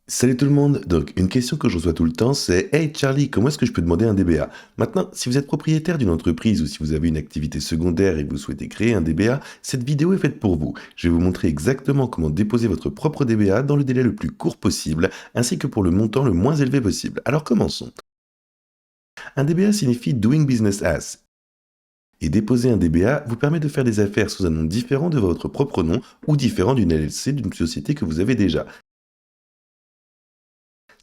Salut tout le monde, donc une question que je reçois tout le temps c'est Hey Charlie, comment est-ce que je peux demander un DBA? Maintenant, si vous êtes propriétaire d'une entreprise ou si vous avez une activité secondaire et que vous souhaitez créer un DBA, cette vidéo est faite pour vous. Je vais vous montrer exactement comment déposer votre propre DBA dans le délai le plus court possible, ainsi que pour le montant le moins élevé possible. Alors commençons. Un DBA signifie Doing Business As. Et déposer un DBA vous permet de faire des affaires sous un nom différent de votre propre nom ou différent d'une LLC d'une société que vous avez déjà.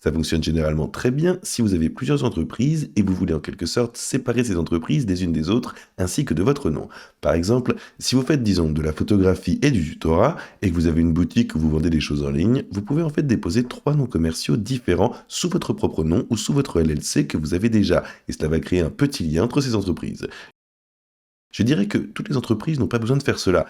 Ça fonctionne généralement très bien si vous avez plusieurs entreprises et vous voulez en quelque sorte séparer ces entreprises des unes des autres ainsi que de votre nom. Par exemple, si vous faites disons de la photographie et du tutorat et que vous avez une boutique où vous vendez des choses en ligne, vous pouvez en fait déposer trois noms commerciaux différents sous votre propre nom ou sous votre LLC que vous avez déjà et cela va créer un petit lien entre ces entreprises. Je dirais que toutes les entreprises n'ont pas besoin de faire cela.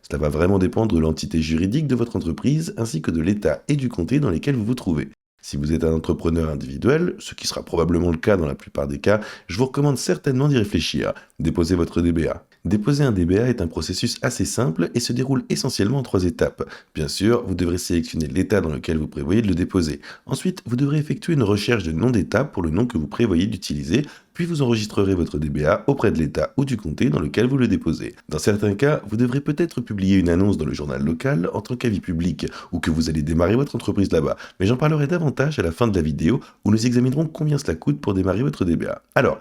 Cela va vraiment dépendre de l'entité juridique de votre entreprise ainsi que de l'État et du comté dans lesquels vous vous trouvez. Si vous êtes un entrepreneur individuel, ce qui sera probablement le cas dans la plupart des cas, je vous recommande certainement d'y réfléchir. Déposez votre DBA. Déposer un DBA est un processus assez simple et se déroule essentiellement en trois étapes. Bien sûr, vous devrez sélectionner l'État dans lequel vous prévoyez de le déposer. Ensuite, vous devrez effectuer une recherche de nom d'État pour le nom que vous prévoyez d'utiliser, puis vous enregistrerez votre DBA auprès de l'État ou du comté dans lequel vous le déposez. Dans certains cas, vous devrez peut-être publier une annonce dans le journal local en tant qu'avis public ou que vous allez démarrer votre entreprise là-bas, mais j'en parlerai davantage à la fin de la vidéo où nous examinerons combien cela coûte pour démarrer votre DBA. Alors,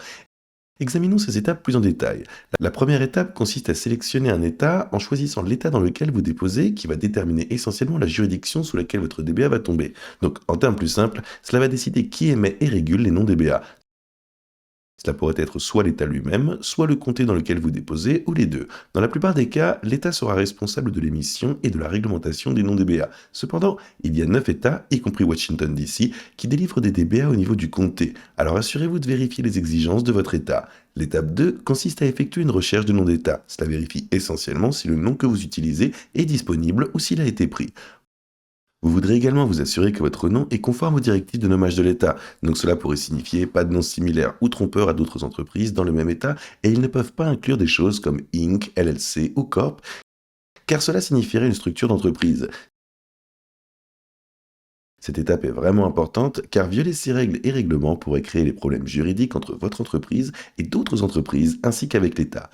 examinons ces étapes plus en détail. La première étape consiste à sélectionner un État en choisissant l'État dans lequel vous déposez qui va déterminer essentiellement la juridiction sous laquelle votre DBA va tomber. Donc, en termes plus simples, cela va décider qui émet et régule les noms DBA. Cela pourrait être soit l'État lui-même, soit le comté dans lequel vous déposez, ou les deux. Dans la plupart des cas, l'État sera responsable de l'émission et de la réglementation des noms DBA. Cependant, il y a 9 États, y compris Washington DC, qui délivrent des DBA au niveau du comté. Alors assurez-vous de vérifier les exigences de votre État. L'étape 2 consiste à effectuer une recherche de nom d'État. Cela vérifie essentiellement si le nom que vous utilisez est disponible ou s'il a été pris. Vous voudrez également vous assurer que votre nom est conforme aux directives de nommage de l'État, donc cela pourrait signifier pas de nom similaire ou trompeur à d'autres entreprises dans le même État, et ils ne peuvent pas inclure des choses comme Inc., LLC ou Corp, car cela signifierait une structure d'entreprise. Cette étape est vraiment importante car violer ces règles et règlements pourrait créer des problèmes juridiques entre votre entreprise et d'autres entreprises ainsi qu'avec l'État.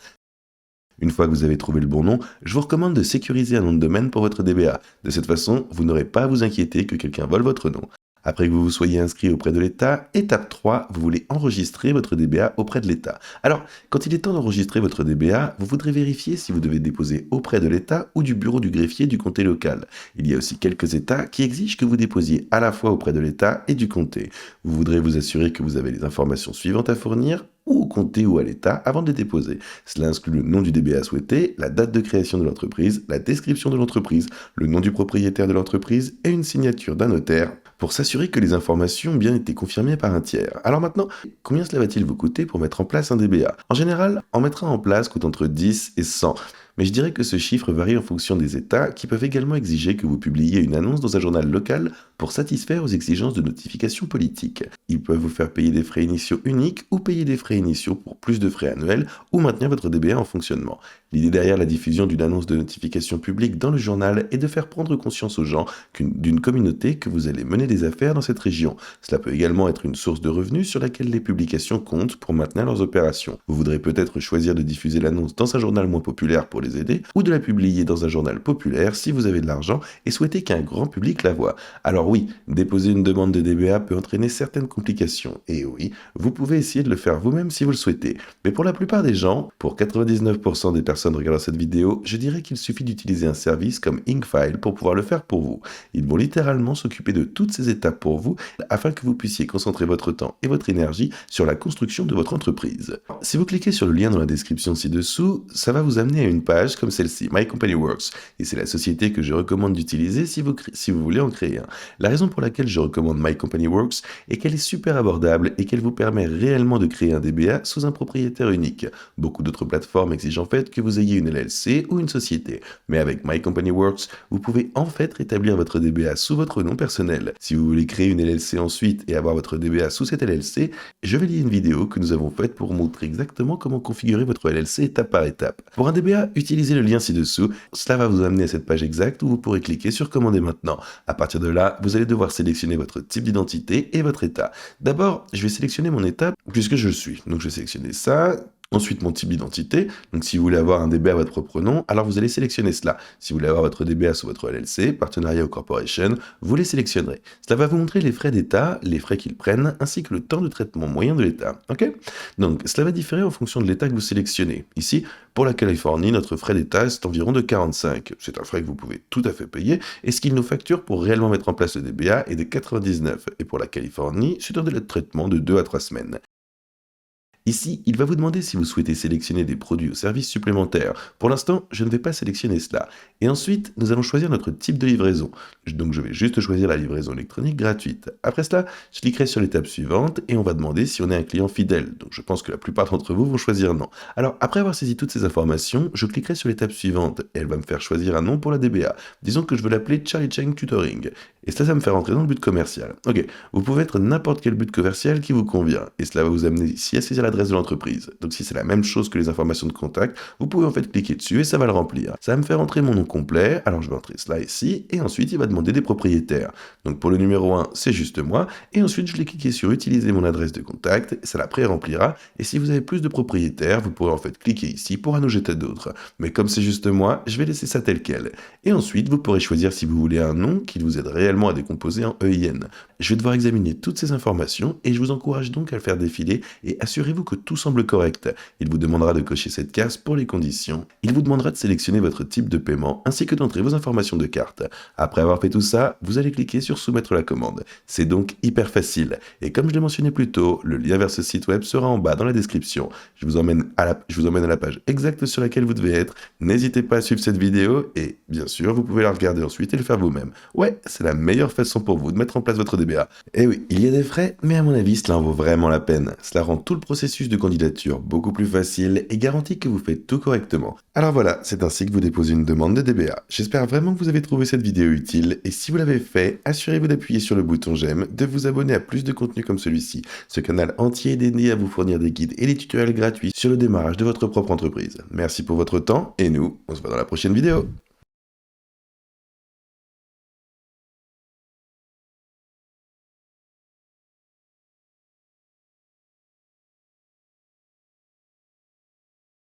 Une fois que vous avez trouvé le bon nom, je vous recommande de sécuriser un nom de domaine pour votre DBA. De cette façon, vous n'aurez pas à vous inquiéter que quelqu'un vole votre nom. Après que vous vous soyez inscrit auprès de l'État, étape 3, vous voulez enregistrer votre DBA auprès de l'État. Alors, quand il est temps d'enregistrer votre DBA, vous voudrez vérifier si vous devez déposer auprès de l'État ou du bureau du greffier du comté local. Il y a aussi quelques États qui exigent que vous déposiez à la fois auprès de l'État et du comté. Vous voudrez vous assurer que vous avez les informations suivantes à fournir ou au comté ou à l'État avant de les déposer. Cela inclut le nom du DBA souhaité, la date de création de l'entreprise, la description de l'entreprise, le nom du propriétaire de l'entreprise et une signature d'un notaire pour s'assurer que les informations ont bien été confirmées par un tiers. Alors maintenant, combien cela va-t-il vous coûter pour mettre en place un DBA? En général, en mettre un en place coûte entre 10 et 100. Mais je dirais que ce chiffre varie en fonction des États qui peuvent également exiger que vous publiez une annonce dans un journal local pour satisfaire aux exigences de notification politique. Ils peuvent vous faire payer des frais initiaux uniques ou payer des frais initiaux pour plus de frais annuels ou maintenir votre DBA en fonctionnement. L'idée derrière la diffusion d'une annonce de notification publique dans le journal est de faire prendre conscience aux gens d'une communauté que vous allez mener des affaires dans cette région. Cela peut également être une source de revenus sur laquelle les publications comptent pour maintenir leurs opérations. Vous voudrez peut-être choisir de diffuser l'annonce dans un journal moins populaire pour les aider ou de la publier dans un journal populaire si vous avez de l'argent et souhaitez qu'un grand public la voie. Alors oui, déposer une demande de DBA peut entraîner certaines complications. Et oui, vous pouvez essayer de le faire vous-même si vous le souhaitez. Mais pour la plupart des gens, pour 99% des personnes regardant cette vidéo, je dirais qu'il suffit d'utiliser un service comme Inkfile pour pouvoir le faire pour vous. Ils vont littéralement s'occuper de toutes ces étapes pour vous afin que vous puissiez concentrer votre temps et votre énergie sur la construction de votre entreprise. Si vous cliquez sur le lien dans la description ci-dessous, ça va vous amener à une page comme celle-ci, My Company Works, et c'est la société que je recommande d'utiliser si vous voulez en créer un. La raison pour laquelle je recommande My Company Works est qu'elle est super abordable et qu'elle vous permet réellement de créer un DBA sous un propriétaire unique. Beaucoup d'autres plateformes exigent en fait que vous ayez une LLC ou une société, mais avec My Company Works, vous pouvez en fait rétablir votre DBA sous votre nom personnel. Si vous voulez créer une LLC ensuite et avoir votre DBA sous cette LLC, je vais lier une vidéo que nous avons faite pour vous montrer exactement comment configurer votre LLC étape par étape. Pour un DBA, utilisez le lien ci-dessous. Cela va vous amener à cette page exacte où vous pourrez cliquer sur commander maintenant. À partir de là, vous allez devoir sélectionner votre type d'identité et votre état. D'abord, je vais sélectionner mon état puisque je le suis. Donc je vais sélectionner ça. Ensuite, mon type d'identité. Donc, si vous voulez avoir un DBA à votre propre nom, alors vous allez sélectionner cela. Si vous voulez avoir votre DBA sous votre LLC, partenariat ou corporation, vous les sélectionnerez. Cela va vous montrer les frais d'État, les frais qu'ils prennent, ainsi que le temps de traitement moyen de l'État. Ok? Donc, cela va différer en fonction de l'État que vous sélectionnez. Ici, pour la Californie, notre frais d'État est environ de 45. C'est un frais que vous pouvez tout à fait payer. Et ce qu'il nous facture pour réellement mettre en place le DBA est de 99. Et pour la Californie, c'est un délai de traitement de 2 à 3 semaines. Ici, il va vous demander si vous souhaitez sélectionner des produits ou services supplémentaires. Pour l'instant, je ne vais pas sélectionner cela. Et ensuite, nous allons choisir notre type de livraison. Donc je vais juste choisir la livraison électronique gratuite. Après cela, je cliquerai sur l'étape suivante et on va demander si on est un client fidèle. Donc je pense que la plupart d'entre vous vont choisir non. Alors après avoir saisi toutes ces informations, je cliquerai sur l'étape suivante et elle va me faire choisir un nom pour la DBA. Disons que je veux l'appeler Charlie Cheng Tutoring. Et ça va me faire rentrer dans le but commercial. Ok, vous pouvez être n'importe quel but commercial qui vous convient. Et cela va vous amener ici à saisir l'adresse de l'entreprise. Donc si c'est la même chose que les informations de contact, vous pouvez en fait cliquer dessus et ça va le remplir. Ça va me faire entrer mon nom complet, alors je vais entrer cela ici, et ensuite il va demander des propriétaires. Donc pour le numéro 1, c'est juste moi, et ensuite je vais cliquer sur utiliser mon adresse de contact, et ça la pré-remplira, et si vous avez plus de propriétaires, vous pourrez en fait cliquer ici pour en ajouter d'autres. Mais comme c'est juste moi, je vais laisser ça tel quel. Et ensuite, vous pourrez choisir si vous voulez un nom qui vous aide réellement à décomposer en EIN. Je vais devoir examiner toutes ces informations et je vous encourage donc à le faire défiler et assurez-vous que tout semble correct. Il vous demandera de cocher cette case pour les conditions. Il vous demandera de sélectionner votre type de paiement ainsi que d'entrer vos informations de carte. Après avoir fait tout ça, vous allez cliquer sur soumettre la commande. C'est donc hyper facile. Et comme je l'ai mentionné plus tôt, le lien vers ce site web sera en bas dans la description. Je vous emmène à la page exacte sur laquelle vous devez être. N'hésitez pas à suivre cette vidéo et bien sûr, vous pouvez la regarder ensuite et le faire vous-même. Ouais, c'est la meilleure façon pour vous de mettre en place votre DBA. Et oui, il y a des frais, mais à mon avis, cela en vaut vraiment la peine. Cela rend tout le processus de candidature beaucoup plus facile et garantit que vous faites tout correctement. Alors voilà, c'est ainsi que vous déposez une demande de DBA. J'espère vraiment que vous avez trouvé cette vidéo utile et si vous l'avez fait, assurez-vous d'appuyer sur le bouton j'aime, de vous abonner à plus de contenu comme celui-ci. Ce canal entier est dédié à vous fournir des guides et des tutoriels gratuits sur le démarrage de votre propre entreprise. Merci pour votre temps et nous, on se voit dans la prochaine vidéo.